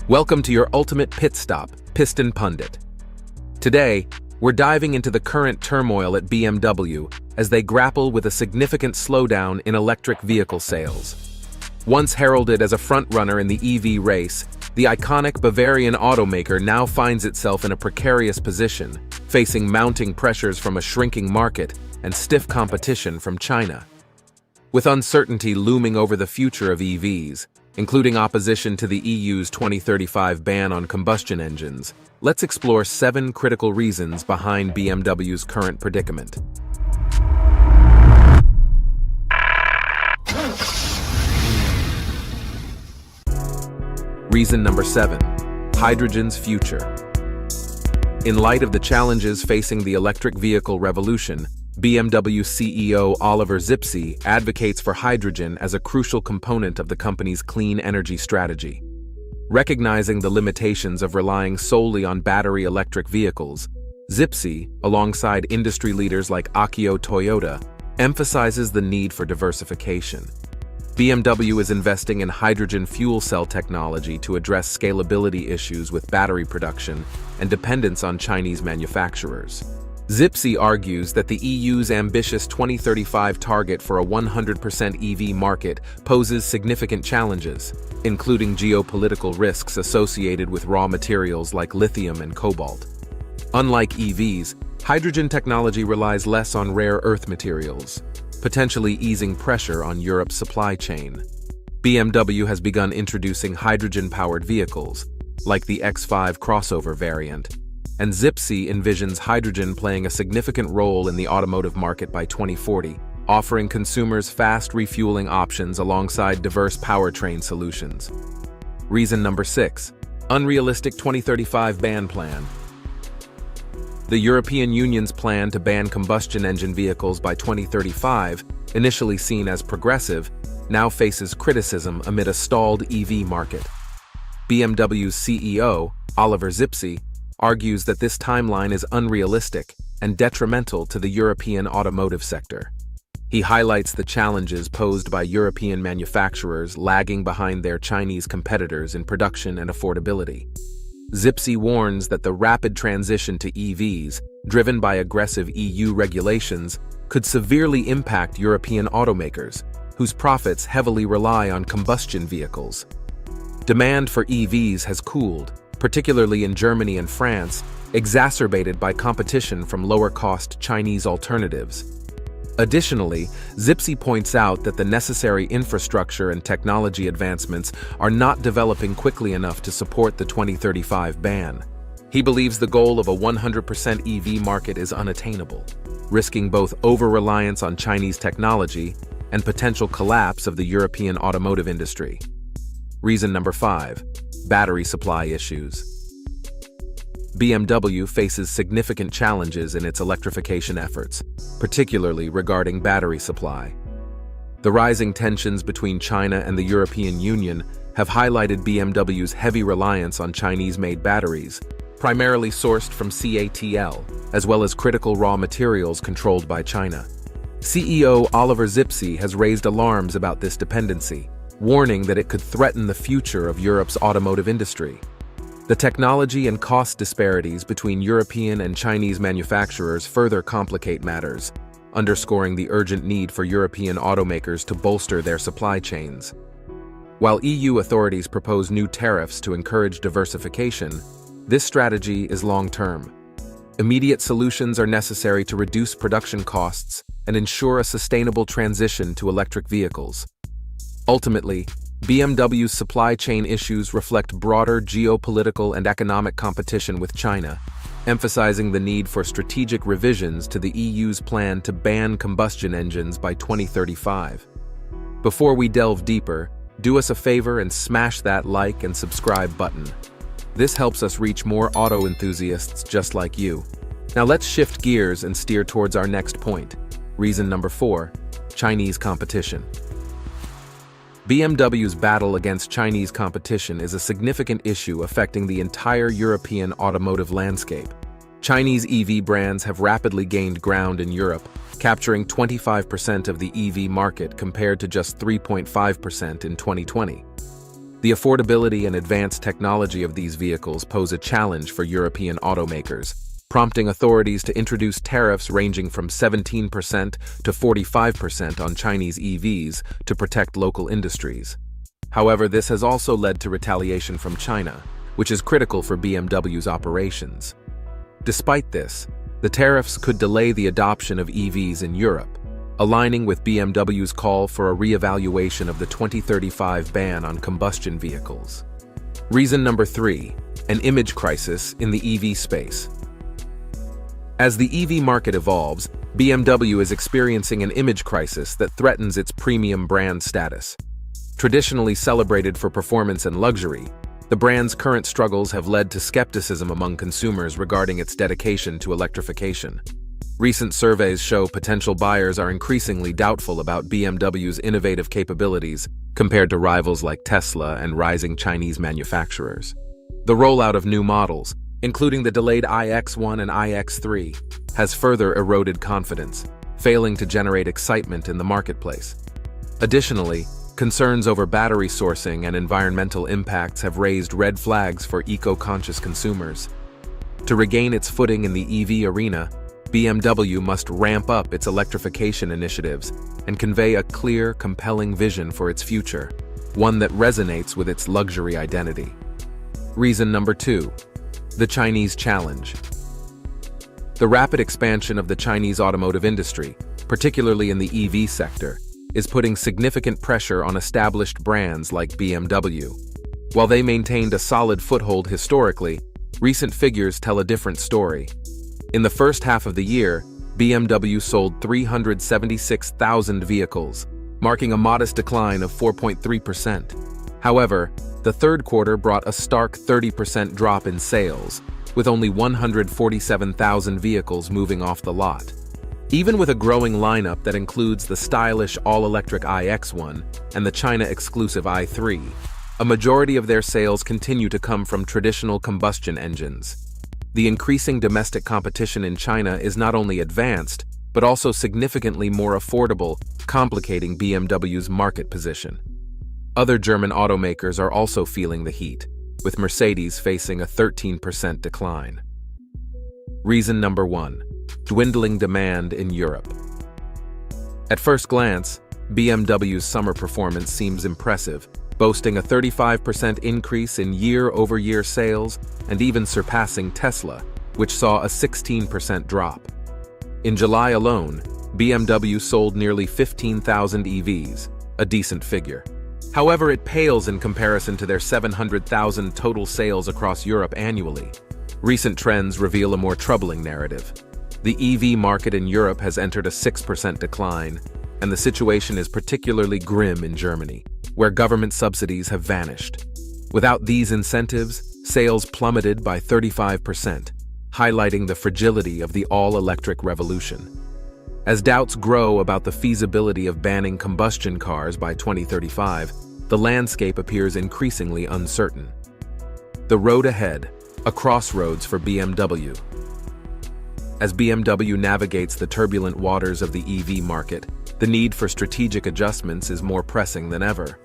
Welcome to your ultimate pit stop, Piston Pundit. Today, we're diving into the current turmoil at BMW as they grapple with a significant slowdown in electric vehicle sales. Once heralded as a frontrunner in the EV race, the iconic Bavarian automaker now finds itself in a precarious position, facing mounting pressures from a shrinking market and stiff competition from China. With uncertainty looming over the future of EVs, including opposition to the EU's 2035 ban on combustion engines, let's explore 7 critical reasons behind BMW's current predicament. Reason number 7. Hydrogen's future. In light of the challenges facing the electric vehicle revolution, BMW CEO Oliver Zipse advocates for hydrogen as a crucial component of the company's clean energy strategy. Recognizing the limitations of relying solely on battery electric vehicles, Zipse, alongside industry leaders like Akio Toyota, emphasizes the need for diversification. BMW is investing in hydrogen fuel cell technology to address scalability issues with battery production and dependence on Chinese manufacturers. Zipse argues that the EU's ambitious 2035 target for a 100% EV market poses significant challenges, including geopolitical risks associated with raw materials like lithium and cobalt. Unlike EVs, hydrogen technology relies less on rare earth materials, potentially easing pressure on Europe's supply chain. BMW has begun introducing hydrogen-powered vehicles, like the X5 crossover variant, and Zipse envisions hydrogen playing a significant role in the automotive market by 2040, offering consumers fast refueling options alongside diverse powertrain solutions. Reason number 6. Unrealistic 2035 ban plan. The European Union's plan to ban combustion engine vehicles by 2035, initially seen as progressive, now faces criticism amid a stalled EV market. BMW's CEO, Oliver Zipse, argues that this timeline is unrealistic and detrimental to the European automotive sector. He highlights the challenges posed by European manufacturers lagging behind their Chinese competitors in production and affordability. Zipse warns that the rapid transition to EVs, driven by aggressive EU regulations, could severely impact European automakers, whose profits heavily rely on combustion vehicles. Demand for EVs has cooled, particularly in Germany and France, exacerbated by competition from lower-cost Chinese alternatives. Additionally, Zipse points out that the necessary infrastructure and technology advancements are not developing quickly enough to support the 2035 ban. He believes the goal of a 100% EV market is unattainable, risking both over-reliance on Chinese technology and potential collapse of the European automotive industry. Reason number 5. Battery supply issues. BMW faces significant challenges in its electrification efforts, particularly regarding battery supply. The rising tensions between China and the European Union have highlighted BMW's heavy reliance on Chinese-made batteries, primarily sourced from CATL, as well as critical raw materials controlled by China. CEO Oliver Zipse has raised alarms about this dependency, warning that it could threaten the future of Europe's automotive industry. The technology and cost disparities between European and Chinese manufacturers further complicate matters, underscoring the urgent need for European automakers to bolster their supply chains. While EU authorities propose new tariffs to encourage diversification, this strategy is long-term. Immediate solutions are necessary to reduce production costs and ensure a sustainable transition to electric vehicles. Ultimately, BMW's supply chain issues reflect broader geopolitical and economic competition with China, emphasizing the need for strategic revisions to the EU's plan to ban combustion engines by 2035. Before we delve deeper, do us a favor and smash that like and subscribe button. This helps us reach more auto enthusiasts just like you. Now let's shift gears and steer towards our next point. Reason number 4. Chinese competition. BMW's battle against Chinese competition is a significant issue affecting the entire European automotive landscape. Chinese EV brands have rapidly gained ground in Europe, capturing 25% of the EV market compared to just 3.5% in 2020. The affordability and advanced technology of these vehicles pose a challenge for European automakers, prompting authorities to introduce tariffs ranging from 17% to 45% on Chinese EVs to protect local industries. However, this has also led to retaliation from China, which is critical for BMW's operations. Despite this, the tariffs could delay the adoption of EVs in Europe, aligning with BMW's call for a re-evaluation of the 2035 ban on combustion vehicles. Reason number 3, an image crisis in the EV space. As the EV market evolves, BMW is experiencing an image crisis that threatens its premium brand status. Traditionally celebrated for performance and luxury, the brand's current struggles have led to skepticism among consumers regarding its dedication to electrification. Recent surveys show potential buyers are increasingly doubtful about BMW's innovative capabilities compared to rivals like Tesla and rising Chinese manufacturers. The rollout of new models, including the delayed iX1 and iX3, has further eroded confidence, failing to generate excitement in the marketplace. Additionally, concerns over battery sourcing and environmental impacts have raised red flags for eco-conscious consumers. To regain its footing in the EV arena, BMW must ramp up its electrification initiatives and convey a clear, compelling vision for its future, one that resonates with its luxury identity. Reason number 2, the Chinese challenge. The rapid expansion of the Chinese automotive industry, particularly in the EV sector, is putting significant pressure on established brands like BMW. While they maintained a solid foothold historically, recent figures tell a different story. In the first half of the year, BMW sold 376,000 vehicles, marking a modest decline of 4.3%. However, the third quarter brought a stark 30% drop in sales, with only 147,000 vehicles moving off the lot. Even with a growing lineup that includes the stylish all-electric iX1 and the China-exclusive i3, a majority of their sales continue to come from traditional combustion engines. The increasing domestic competition in China is not only advanced, but also significantly more affordable, complicating BMW's market position. Other German automakers are also feeling the heat, with Mercedes facing a 13% decline. Reason number 1, dwindling demand in Europe. At first glance, BMW's summer performance seems impressive, boasting a 35% increase in year-over-year sales and even surpassing Tesla, which saw a 16% drop. In July alone, BMW sold nearly 15,000 EVs, a decent figure. However, it pales in comparison to their 700,000 total sales across Europe annually. Recent trends reveal a more troubling narrative. The EV market in Europe has entered a 6% decline, and the situation is particularly grim in Germany, where government subsidies have vanished. Without these incentives, sales plummeted by 35%, highlighting the fragility of the all-electric revolution. As doubts grow about the feasibility of banning combustion cars by 2035, the landscape appears increasingly uncertain. The road ahead, a crossroads for BMW. As BMW navigates the turbulent waters of the EV market, the need for strategic adjustments is more pressing than ever.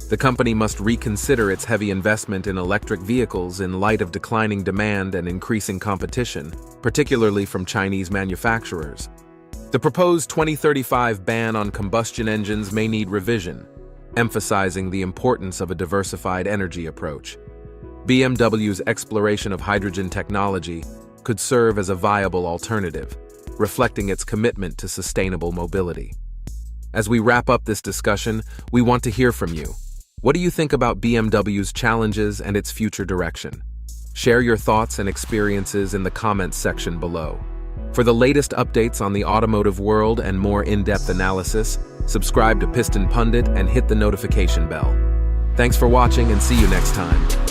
The company must reconsider its heavy investment in electric vehicles in light of declining demand and increasing competition, particularly from Chinese manufacturers. The proposed 2035 ban on combustion engines may need revision, emphasizing the importance of a diversified energy approach. BMW's exploration of hydrogen technology could serve as a viable alternative, reflecting its commitment to sustainable mobility. As we wrap up this discussion, we want to hear from you. What do you think about BMW's challenges and its future direction? Share your thoughts and experiences in the comments section below. For the latest updates on the automotive world and more in-depth analysis, subscribe to Piston Pundit and hit the notification bell. Thanks for watching and see you next time.